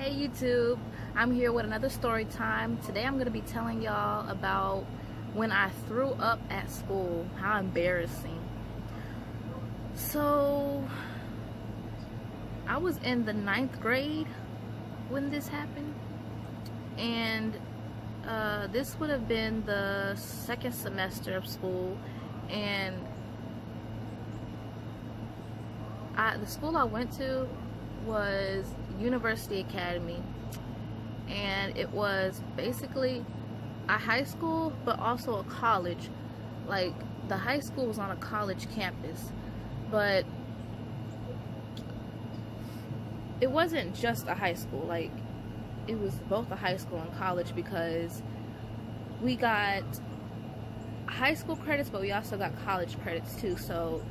Hey YouTube, I'm here with another story time. Today I'm going to be telling y'all about when I threw up at school. How embarrassing. So, I was in the 9th grade when this happened. And this would have been the 2nd semester of school. And the school I went to was University Academy, and it was basically a high school but also a college. Like, the high school was on a college campus, but it wasn't just a high school. Like, it was both a high school and college, because we got high school credits but we also got college credits too. So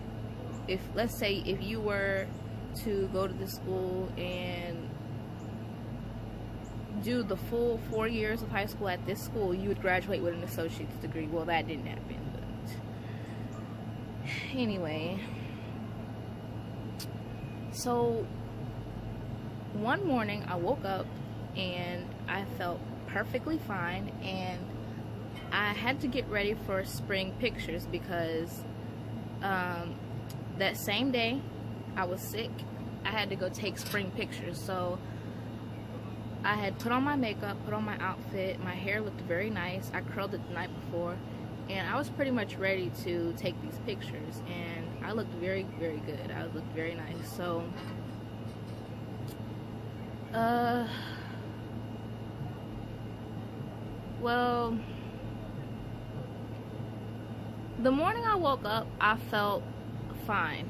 if, let's say, if you were to go to the school and do the full 4 years of high school at this school, you would graduate with an associate's degree. Well, that didn't happen, but anyway. So one morning I woke up and I felt perfectly fine, and I had to get ready for spring pictures because that same day I was sick. I had to go take spring pictures. So I had put on my makeup, put on my outfit, my hair looked very nice. I curled it the night before, and I was pretty much ready to take these pictures, and I looked very, very good. I looked very nice. So well, the morning I woke up, I felt fine.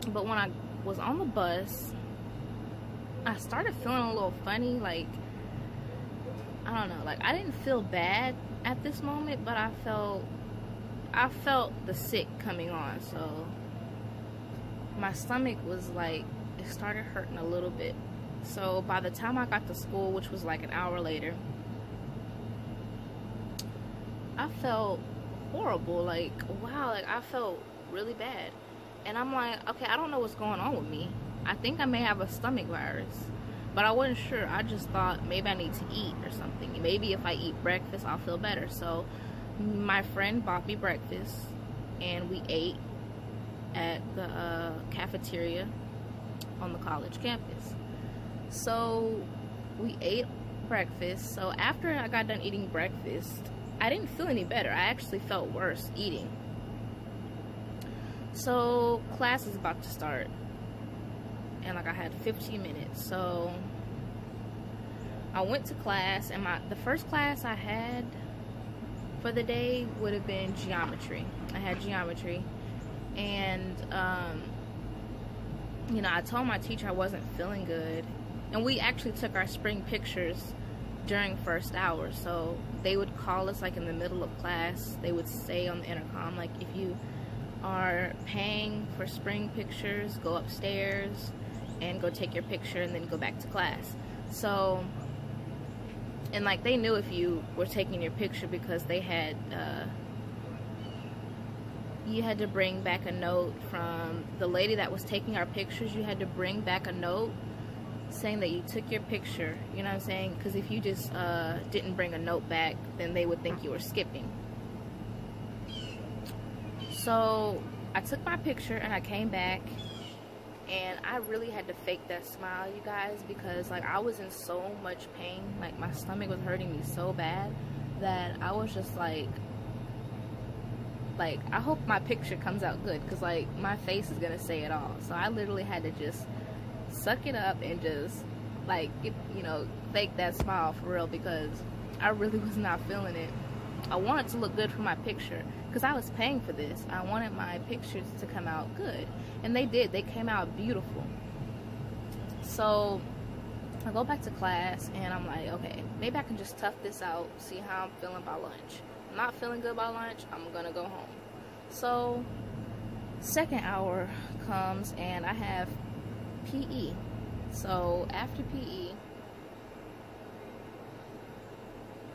But when I was on the bus, I started feeling a little funny. Like, I don't know, like, I didn't feel bad at this moment, but I felt the sick coming on. So my stomach was like, it started hurting a little bit. So by the time I got to school, which was like an hour later, I felt horrible. Like, wow, like, I felt really bad. And I'm like, okay, I don't know what's going on with me. I think I may have a stomach virus, but I wasn't sure. I just thought maybe I need to eat or something. Maybe if I eat breakfast, I'll feel better. So my friend bought me breakfast, and we ate at the cafeteria on the college campus. So we ate breakfast. So after I got done eating breakfast, I didn't feel any better. I actually felt worse eating. So class is about to start, and like, I had 15 minutes. So I went to class, and the first class I had for the day would have been geometry. I had geometry, and you know, I told my teacher I wasn't feeling good, and we actually took our spring pictures during first hour. So they would call us like in the middle of class. They would say on the intercom, like, if you are paying for spring pictures, go upstairs and go take your picture and then go back to class. So, and like, they knew if you were taking your picture, because they had you had to bring back a note from the lady that was taking our pictures. You had to bring back a note saying that you took your picture, you know what I'm saying? Because if you just didn't bring a note back, then they would think you were skipping. So I took my picture and I came back, and I really had to fake that smile, you guys, because like, I was in so much pain. Like, my stomach was hurting me so bad that I was just like, I hope my picture comes out good, because like, my face is gonna say it all. So I literally had to just suck it up and just like, you know, fake that smile for real, because I really was not feeling it. I wanted to look good for my picture, because I was paying for this. I wanted my pictures to come out good, and they did. They came out beautiful. So I go back to class, and I'm like, okay, maybe I can just tough this out, see how I'm feeling by lunch. I'm not feeling good by lunch, I'm gonna go home. So second hour comes, and I have PE. So after PE,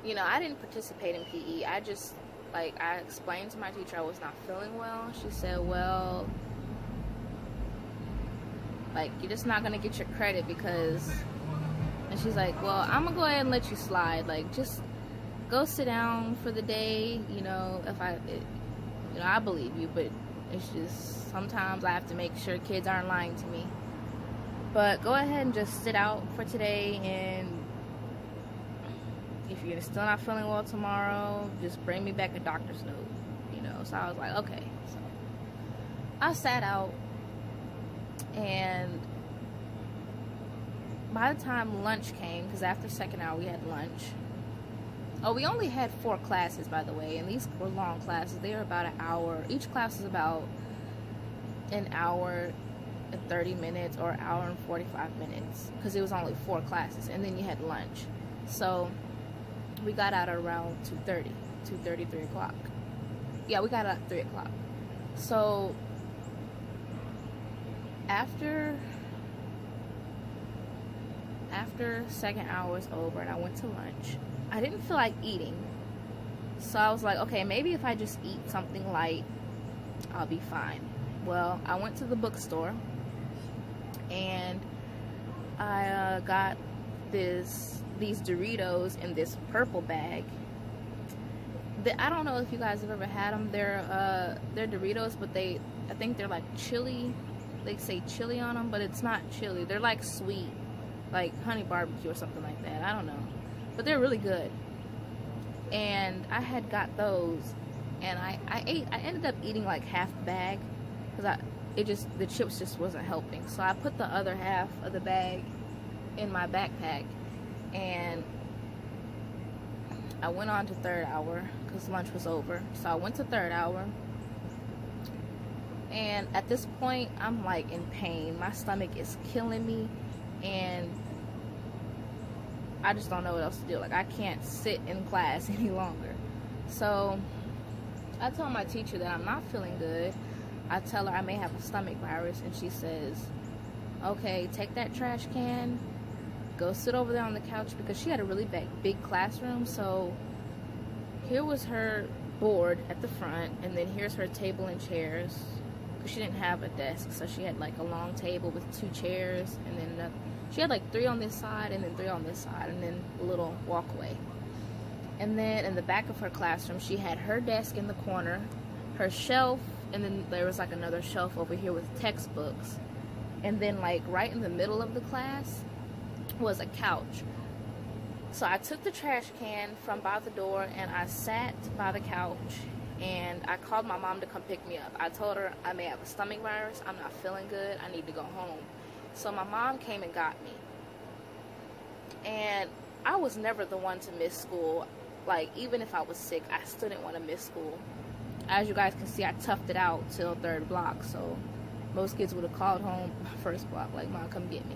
you know, I didn't participate in PE. I just, like, I explained to my teacher I was not feeling well. She said, well, Like, you're just not gonna get your credit because, and she's like, well, I'm gonna go ahead and let you slide. Like, just go sit down for the day, you know, I believe you, but it's just, sometimes I have to make sure kids aren't lying to me. But go ahead and just sit out for today, and if you're still not feeling well tomorrow, just bring me back a doctor's note, you know. So I was like, okay. So I sat out, and by the time lunch came, because after second hour we had lunch. Oh, we only had 4 classes, by the way, and these were long classes. They were about an hour. Each class was about an hour and 30 minutes or an hour and 45 minutes, because it was only 4 classes, and then you had lunch. So we got out around 2:30, 3 o'clock. Yeah, we got out at 3 o'clock. So after second hour was over and I went to lunch, I didn't feel like eating. So I was like, okay, maybe if I just eat something light, I'll be fine. Well, I went to the bookstore and I got these Doritos in this purple bag. I don't know if you guys have ever had them. They're Doritos, but I think they're like chili. They say chili on them, but it's not chili. They're like sweet, like honey barbecue or something like that. I don't know, but they're really good. And I had got those, and I ended up eating like half the bag because the chips just wasn't helping. So I put the other half of the bag in my backpack, and I went on to third hour because lunch was over. So I went to third hour, and at this point I'm like in pain. My stomach is killing me, and I just don't know what else to do. Like, I can't sit in class any longer. So I told my teacher that I'm not feeling good. I tell her I may have a stomach virus, and she says, okay, take that trash can, go sit over there on the couch, because she had a really big classroom. So here was her board at the front, and then here's her table and chairs, because she didn't have a desk. So she had like a long table with 2 chairs, and then she had like 3 on this side and then 3 on this side, and then a little walkway. And then in the back of her classroom, she had her desk in the corner, her shelf, and then there was like another shelf over here with textbooks. And then like right in the middle of the class was a couch. So I took the trash can from by the door and I sat by the couch, and I called my mom to come pick me up. I told her I may have a stomach virus, I'm not feeling good, I need to go home. So my mom came and got me. And I was never the one to miss school. Like, even if I was sick, I still didn't want to miss school. As you guys can see, I toughed it out till 3rd block. So most kids would have called home 1st block, like, Mom, come get me.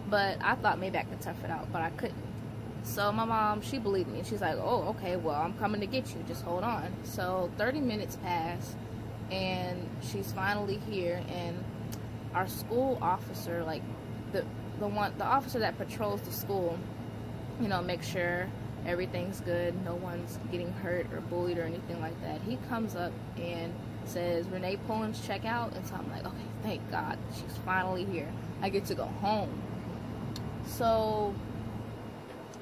But I thought maybe I could tough it out, but I couldn't. So my mom, she believed me. She's like, oh, okay, well, I'm coming to get you. Just hold on. So 30 minutes passed, and she's finally here. And our school officer, like the officer that patrols the school, you know, make sure everything's good, no one's getting hurt or bullied or anything like that. He comes up and says, Renee Pullen's check out. And so I'm like, okay, thank God, she's finally here. I get to go home. So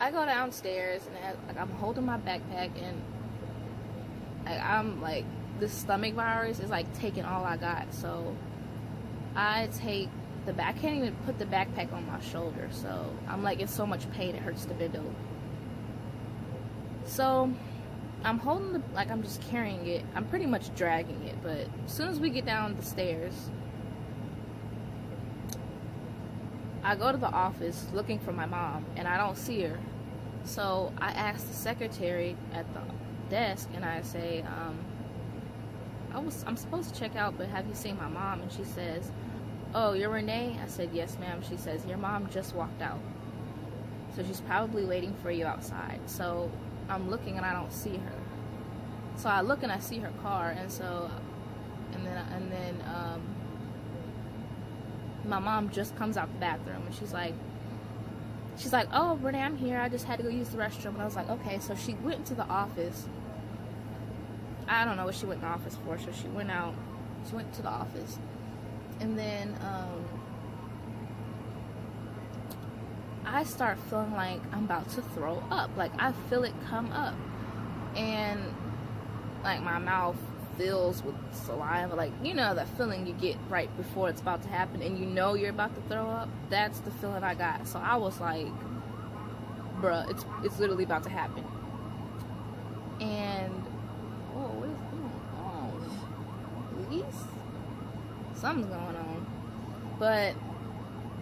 I go downstairs, and I'm holding my backpack, and I'm like, this stomach virus is like taking all I got. So I take I can't even put the backpack on my shoulder. So I'm like in so much pain, it hurts to bend over. So I'm holding I'm just carrying it. I'm pretty much dragging it. But as soon as we get down the stairs, I go to the office looking for my mom, and I don't see her. So I ask the secretary at the desk, and I say, I'm supposed to check out, but have you seen my mom? And she says, oh, you're Renee? I said, yes, ma'am. She says, your mom just walked out, so she's probably waiting for you outside. So I'm looking, and I don't see her. So I look, and I see her car, and then my mom just comes out the bathroom, and she's like, oh, Renee, I'm here. I just had to go use the restroom. And I was like, okay. So she went into the office. I don't know what she went in the office for. So she went out. She went to the office. And then I start feeling like I'm about to throw up. Like, I feel it come up. And, like, my mouth fills with saliva. Like, you know that feeling you get right before it's about to happen and you know you're about to throw up? That's the feeling I got. So I was like, bruh, it's literally about to happen. And, oh, what is going on? Please? Something's going on. But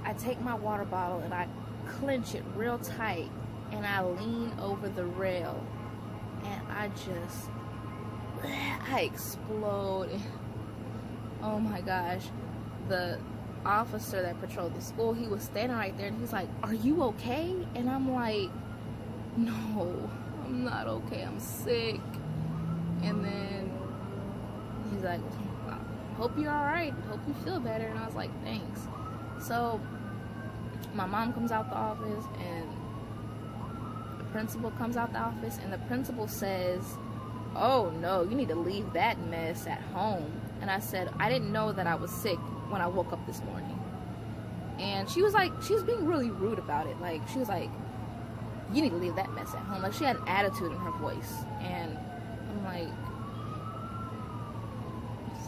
I take my water bottle and I clench it real tight and I lean over the rail and I explode. Oh my gosh. The officer that patrolled the school, he was standing right there and he's like, "Are you okay?" And I'm like, "No, I'm not okay, I'm sick." And then he's like, "Hope you're alright, hope you feel better." And I was like, "Thanks." So my mom comes out the office and the principal comes out the office and the principal says, "Oh no, you need to leave that mess at home." And I said, "I didn't know that I was sick when I woke up this morning." And she was being really rude about it. Like, she was like, "You need to leave that mess at home." Like, she had an attitude in her voice. And I'm like,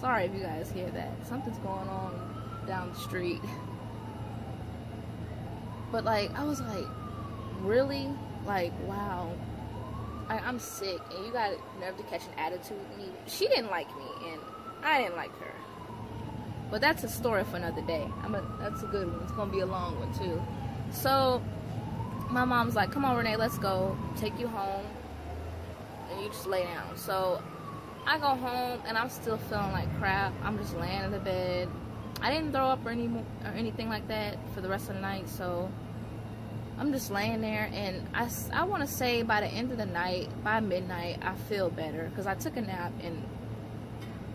sorry if you guys hear that. Something's going on down the street. But, like, I was like, really? Like, wow. I'm sick, and you got nerve to catch an attitude with me. She didn't like me, and I didn't like her. But that's a story for another day. That's a good one. It's going to be a long one, too. So, my mom's like, "Come on, Renee, let's go. Take you home, and you just lay down." So, I go home, and I'm still feeling like crap. I'm just laying in the bed. I didn't throw up or anything like that for the rest of the night, so I'm just laying there, and I want to say by the end of the night, by midnight, I feel better, because I took a nap, and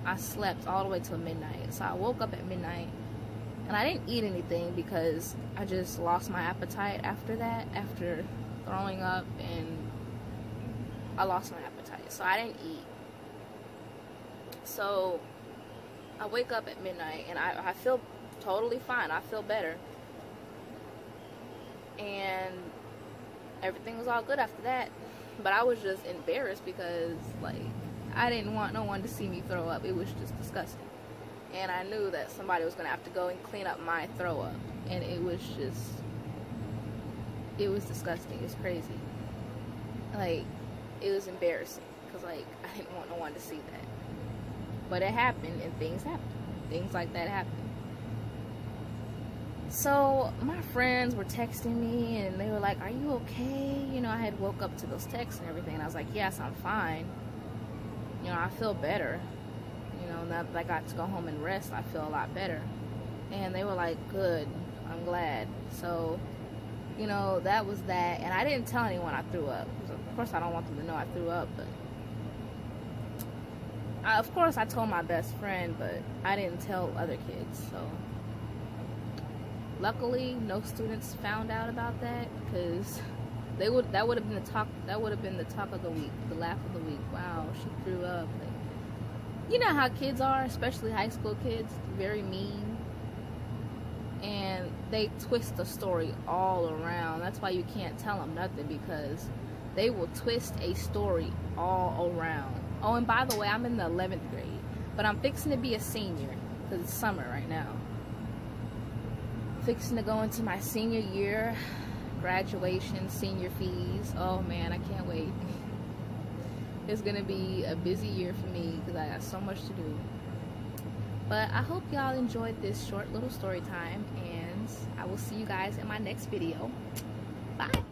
I slept all the way till midnight. So I woke up at midnight, and I didn't eat anything, because I just lost my appetite after that, after throwing up, and I lost my appetite, so I didn't eat. So I wake up at midnight, and I feel totally fine. I feel better. And everything was all good after that. But I was just embarrassed because, like, I didn't want no one to see me throw up. It was just disgusting. And I knew that somebody was going to have to go and clean up my throw up. And it was disgusting. It was crazy. Like, it was embarrassing. Because, like, I didn't want no one to see that. But it happened, and things happened. Things like that happened. So my friends were texting me, and they were like, "Are you okay?" You know, I had woke up to those texts and everything, and I was like, "Yes, I'm fine. You know, I feel better. You know, now that I got to go home and rest, I feel a lot better." And they were like, "Good, I'm glad." So, you know, that was that. And I didn't tell anyone I threw up. Of course, I don't want them to know I threw up, but of course I told my best friend, but I didn't tell other kids. So luckily no students found out about that, because that would have been the talk of the week, the laugh of the week. Wow, she threw up. Like, you know how kids are, especially high school kids, very mean, and they twist the story all around. That's why you can't tell them nothing, because they will twist a story all around. Oh, and by the way, I'm in the 11th grade, but I'm fixing to be a senior, because it's summer right now. Fixing to go into my senior year, graduation, senior fees. Oh man, I can't wait. It's gonna be a busy year for me, because I got so much to do. But I hope y'all enjoyed this short little story time, and I will see you guys in my next video. Bye.